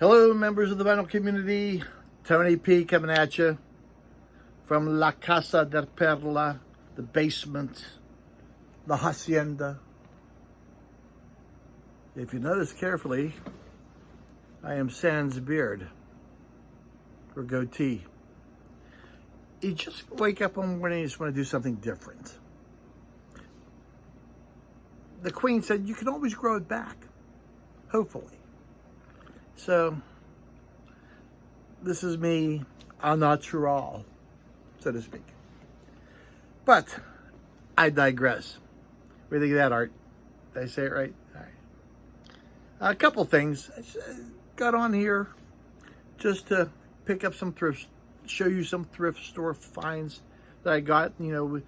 Hello, members of the vinyl community. Tony P coming at you from La Casa de Perla, the basement, the hacienda. If you notice carefully, I am sans beard or goatee. You just wake up one morning and you just want to do something different. The Queen said you can always grow it back, hopefully. So, this is me au natural, so to speak. But, I digress. What do you think of that, Art? Did I say it right? All right. A couple things. I got on here just to pick up some thrift, show you some thrift store finds that I got. You know,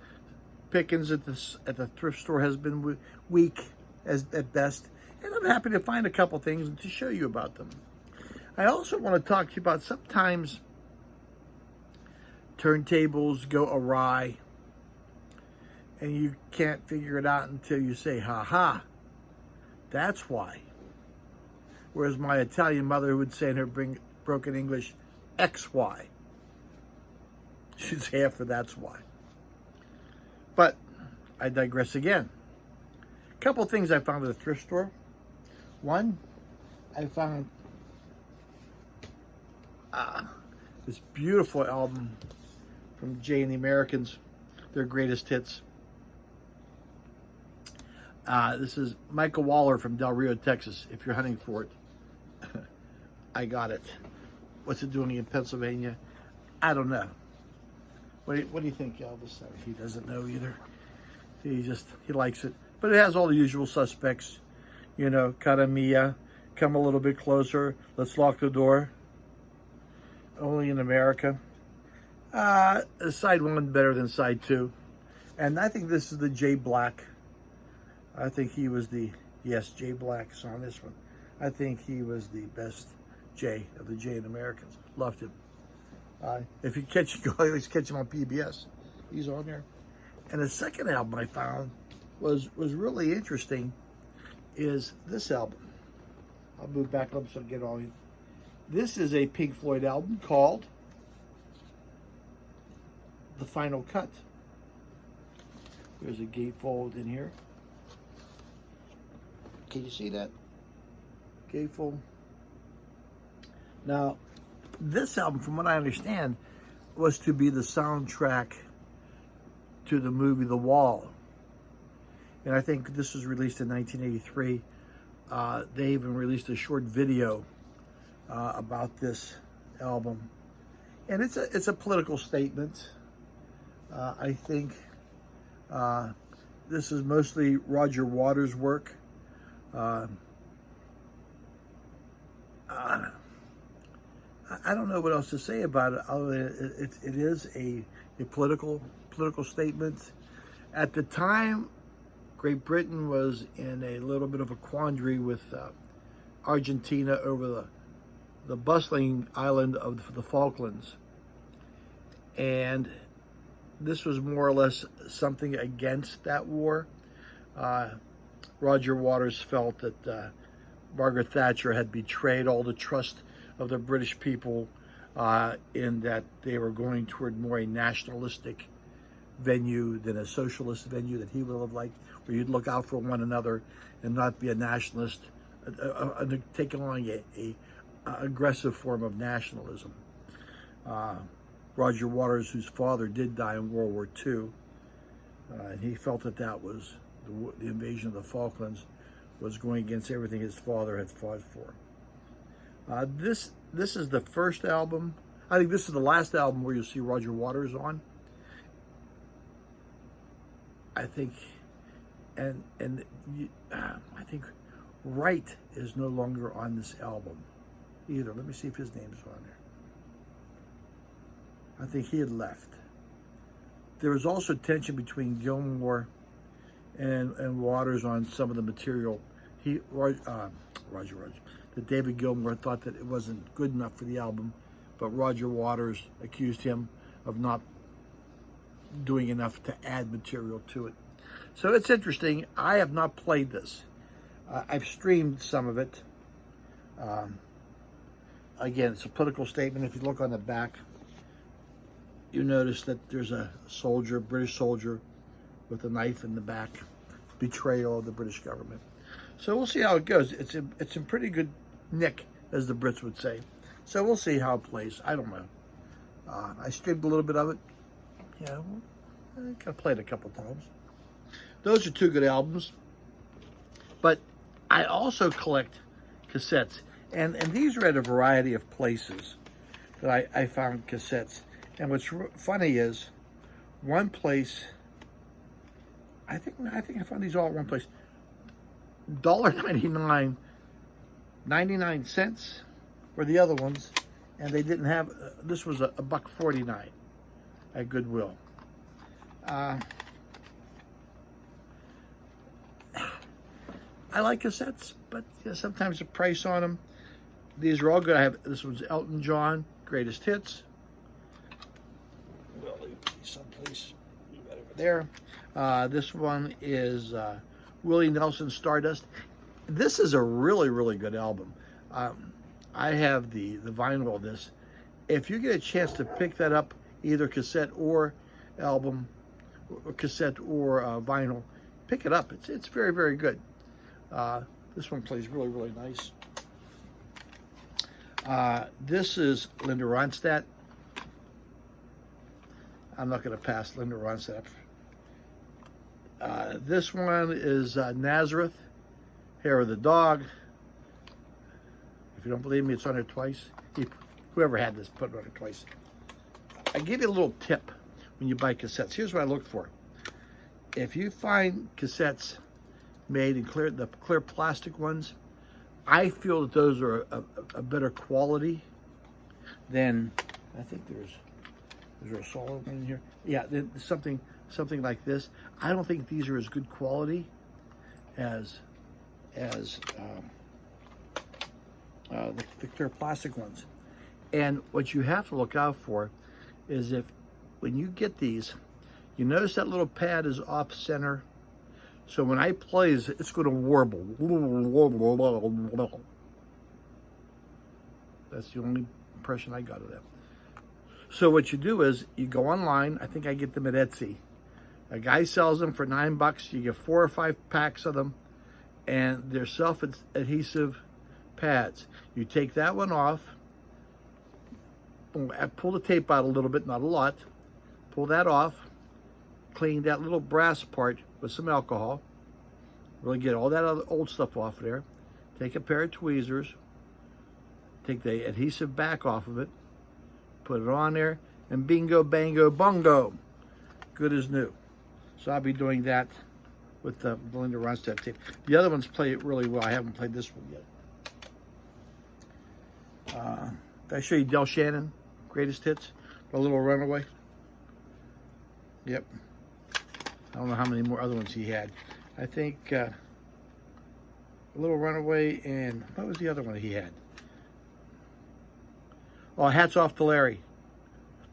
pickings at the thrift store has been weak at best. And I'm happy to find a couple things and to show you about them. I also want to talk to you about sometimes turntables go awry and you can't figure it out until you say, ha ha, that's why. Whereas my Italian mother would say in her broken English, XY. She'd say half of that's why. But I digress again. A couple things I found at the thrift store. One, I found this beautiful album from Jay and the Americans, their greatest hits. This is Michael Waller from Del Rio, Texas, if you're hunting for it. I got it. What's it doing in Pennsylvania? I don't know. What do you think, Elvis? He doesn't know either. He likes it. But it has all the usual suspects. You know, cara mia, come a little bit closer, let's lock the door. Only in America. Side one better than side two. And I think this is the Jay Black. I think he was Jay Black's on this one. I think he was the best Jay of the Jay and Americans. Loved him. If you catch him, always catch him on PBS. He's on there. And the second album I found was really interesting. Is this album. I'll move back up so I get all in. This is a Pink Floyd album called The Final Cut. There's a gatefold in here. Can you see that? Gatefold. Now, this album, from what I understand, was to be the soundtrack to the movie The Wall. And I think this was released in 1983. They even released a short video about this album. And it's a political statement. I think this is mostly Roger Waters' work. I don't know what else to say about it. It is a political statement. At the time, Great Britain was in a little bit of a quandary with Argentina over the bustling island of the Falklands. And this was more or less something against that war. Roger Waters felt that Margaret Thatcher had betrayed all the trust of the British people in that they were going toward more a nationalistic venue than a socialist venue that he would have liked, where you'd look out for one another and not be a nationalist, taking on a aggressive form of nationalism. Roger Waters, whose father did die in World War II, and he felt that was the invasion of the Falklands was going against everything his father had fought for. This is the first album. I think this is the last album where you'll see Roger Waters on. I think, I think Wright is no longer on this album either. Let me see if his name is on there. I think he had left. There was also tension between Gilmour and Waters on some of the material. That David Gilmour thought that it wasn't good enough for the album, but Roger Waters accused him of not doing enough to add material to it. So it's interesting. I have not played this. I've streamed some of it. again, it's a political statement. If you look on the back, you notice that there's a soldier, British soldier, with a knife in the back. Betrayal of the British government. So we'll see how it goes. It's in pretty good nick, as the Brits would say. So we'll see how it plays. I don't know. I streamed a little bit of it. Yeah, I think I played a couple times. Those are two good albums. But I also collect cassettes. And these are at a variety of places that I found cassettes. And what's funny is, one place, I think I found these all at one place. $1.99, 99 cents for the other ones, and they didn't have. This was $1.49 at Goodwill. I like cassettes, but sometimes the price on them. These are all good. I have this one's Elton John Greatest Hits. Well, someplace right over there. This one is Willie Nelson Stardust. This is a really, really good album. I have the vinyl of this. If you get a chance to pick that up, either cassette or album, or cassette or vinyl, pick it up. It's very, very good. This one plays really, really nice. This is Linda Ronstadt. I'm not going to pass Linda Ronstadt. This one is Nazareth, Hair of the Dog. If you don't believe me, it's on there twice. Whoever had this put it on it twice. I give you a little tip when you buy cassettes. Here's what I look for. If you find cassettes made in the clear plastic ones, I feel that those are a better quality than, I think is there a solid one in here? Yeah, something like this. I don't think these are as good quality as the clear plastic ones. And what you have to look out for is when you get these, you notice that little pad is off center. So when I play, it's going to warble. That's the only impression I got of that. So what you do is you go online. I think I get them at Etsy. A guy sells them for $9. You get 4 or 5 packs of them, and they're self-adhesive pads. You take that one off, pull the tape out a little bit, not a lot. Pull that off, clean that little brass part with some alcohol. Really get all that other old stuff off there. Take a pair of tweezers, take the adhesive back off of it, put it on there, and bingo, bango, bungo. Good as new. So I'll be doing that with the Linda Ronstadt tape. The other ones play it really well. I haven't played this one yet. Did I show you Del Shannon, Greatest Hits? The Little Runaway? Yep. I don't know how many more other ones he had. I think Little Runaway, and what was the other one he had? Oh, Hats Off to Larry.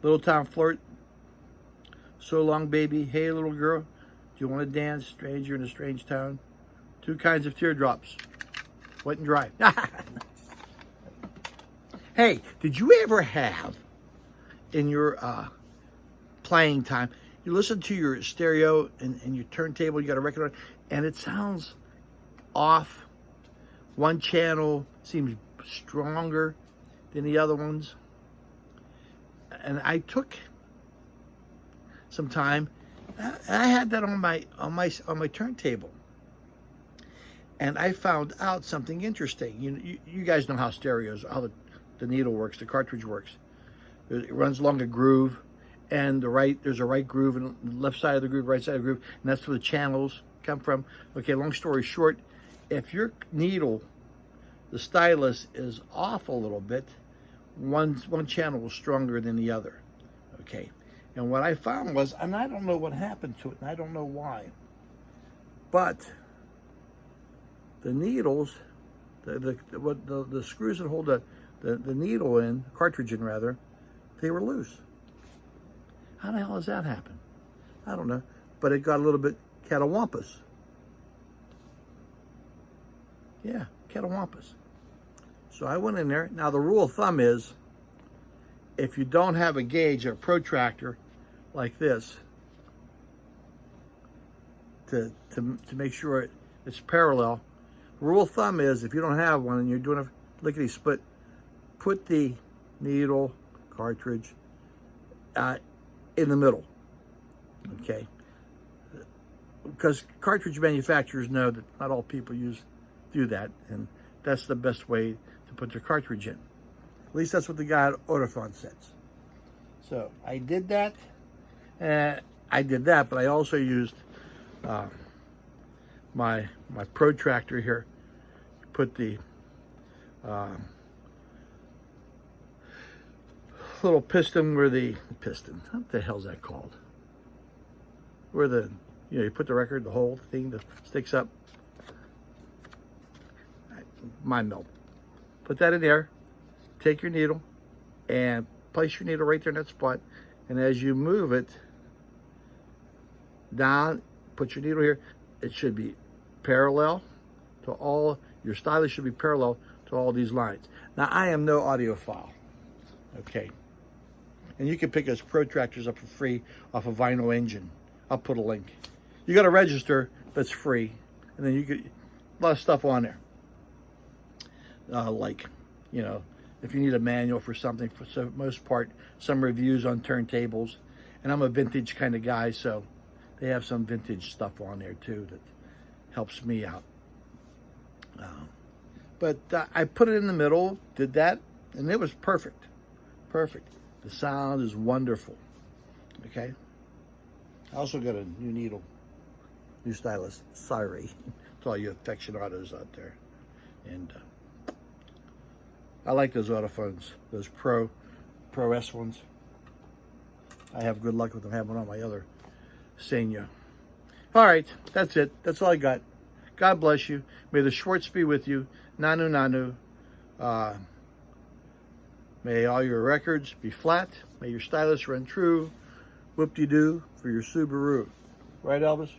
Little Town Flirt. So Long Baby. Hey Little Girl. Do you want to dance? Stranger in a Strange Town. 2 Kinds of Teardrops. Wet and Dry. Hey, did you ever have in your playing time, you listen to your stereo and your turntable, you got a record on, and it sounds off. One channel seems stronger than the other ones. And I took some time. I had that on my turntable, and I found out something interesting. You guys know how stereos, how the needle works, the cartridge works. It runs along a groove, and there's a right groove, and the left side of the groove, right side of the groove, and that's where the channels come from. Okay, long story short, if your needle, the stylus, is off a little bit, one channel is stronger than the other. Okay, and what I found was, and I don't know what happened to it, and I don't know why, but the needles, the screws that hold the needle in, cartridge in rather, they were loose. How the hell does that happen? I don't know, but it got a little bit catawampus. Yeah, catawampus. So I went in there. Now the rule of thumb is, if you don't have a gauge or a protractor like this to make sure it's parallel, the rule of thumb is, if you don't have one and you're doing a lickety split, put the needle cartridge in the middle, okay? Because cartridge manufacturers know that not all people do that, and that's the best way to put their cartridge in. At least that's what the guy at Autophon says. So I did that. But I also used my protractor here. Put the little piston what the hell's that called? Where you put the record, the whole thing that sticks up. Mind melt. Put that in there. Take your needle and place your needle right there in that spot. And as you move it down, put your needle here. It should be parallel to all, your stylus should be parallel to all these lines. Now, I am no audiophile, okay? And you can pick those protractors up for free off a Vinyl Engine. I'll put a link. You got to register, but it's free. And then you get a lot of stuff on there. Like, if you need a manual for something, for the most part, some reviews on turntables. And I'm a vintage kind of guy, so they have some vintage stuff on there too that helps me out. But I put it in the middle, did that, and it was perfect. Perfect. The sound is wonderful. Okay? I also got a new needle, new stylus. Sorry to all you aficionados out there. And I like those Autophones, those Pro S ones. I have good luck with them. I have one on my other Senya. All right, that's it. That's all I got. God bless you. May the Schwartz be with you. Nanu Nanu. May all your records be flat. May your stylus run true. Whoop-de-doo for your Subaru. Right, Elvis?